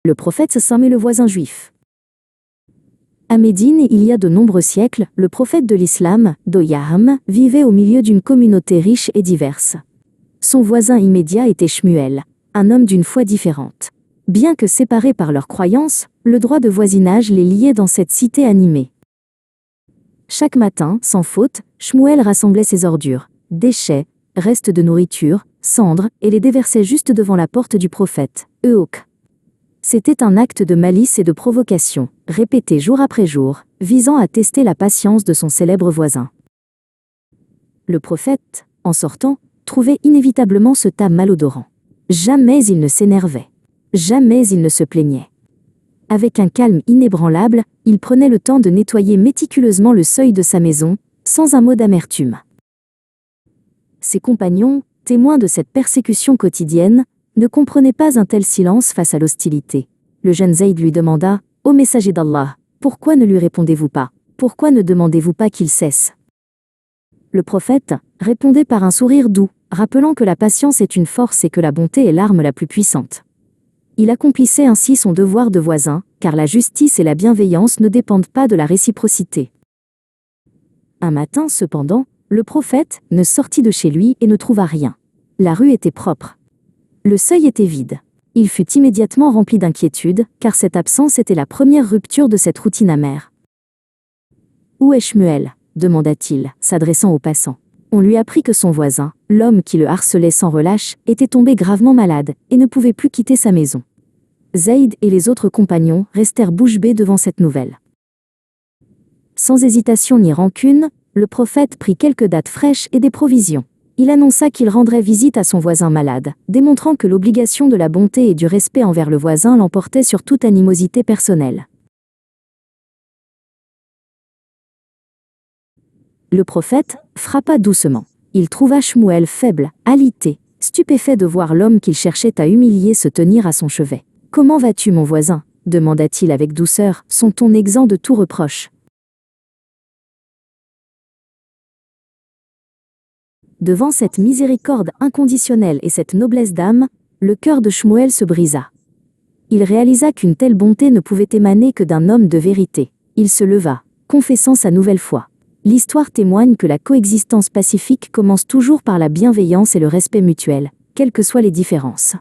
Le prophète Sassam et le voisin juif. À Médine, il y a de nombreux siècles, le prophète de l'islam, Doyaham, vivait au milieu d'une communauté riche et diverse. Son voisin immédiat était Shmuel, un homme d'une foi différente. Bien que séparés par leurs croyances, le droit de voisinage les liait dans cette cité animée. Chaque matin, sans faute, Shmuel rassemblait ses ordures, déchets, restes de nourriture, cendres, et les déversait juste devant la porte du prophète, Eok. C'était un acte de malice et de provocation, répété jour après jour, visant à tester la patience de son célèbre voisin. Le prophète, en sortant, trouvait inévitablement ce tas malodorant. Jamais il ne s'énervait. Jamais il ne se plaignait. Avec un calme inébranlable, il prenait le temps de nettoyer méticuleusement le seuil de sa maison, sans un mot d'amertume. Ses compagnons, témoins de cette persécution quotidienne, ne comprenaient pas un tel silence face à l'hostilité. Le jeune Zayd lui demanda « Ô messager d'Allah, pourquoi ne lui répondez-vous pas? Pourquoi ne demandez-vous pas qu'il cesse ?» Le prophète répondait par un sourire doux, rappelant que la patience est une force et que la bonté est l'arme la plus puissante. Il accomplissait ainsi son devoir de voisin, car la justice et la bienveillance ne dépendent pas de la réciprocité. Un matin, cependant, le prophète ne sortit de chez lui et ne trouva rien. La rue était propre. Le seuil était vide. Il fut immédiatement rempli d'inquiétude, car cette absence était la première rupture de cette routine amère. « Où est Shmuel ?» demanda-t-il, s'adressant aux passants. On lui apprit que son voisin, l'homme qui le harcelait sans relâche, était tombé gravement malade et ne pouvait plus quitter sa maison. Zayd et les autres compagnons restèrent bouche bée devant cette nouvelle. Sans hésitation ni rancune, le prophète prit quelques dattes fraîches et des provisions. Il annonça qu'il rendrait visite à son voisin malade, démontrant que l'obligation de la bonté et du respect envers le voisin l'emportait sur toute animosité personnelle. Le prophète frappa doucement. Il trouva Shmuel faible, alité, stupéfait de voir l'homme qu'il cherchait à humilier se tenir à son chevet. « Comment vas-tu, mon voisin ?» demanda-t-il avec douceur, son ton exempt de tout reproche. Devant cette miséricorde inconditionnelle et cette noblesse d'âme, le cœur de Shmuel se brisa. Il réalisa qu'une telle bonté ne pouvait émaner que d'un homme de vérité. Il se leva, confessant sa nouvelle foi. L'histoire témoigne que la coexistence pacifique commence toujours par la bienveillance et le respect mutuel, quelles que soient les différences.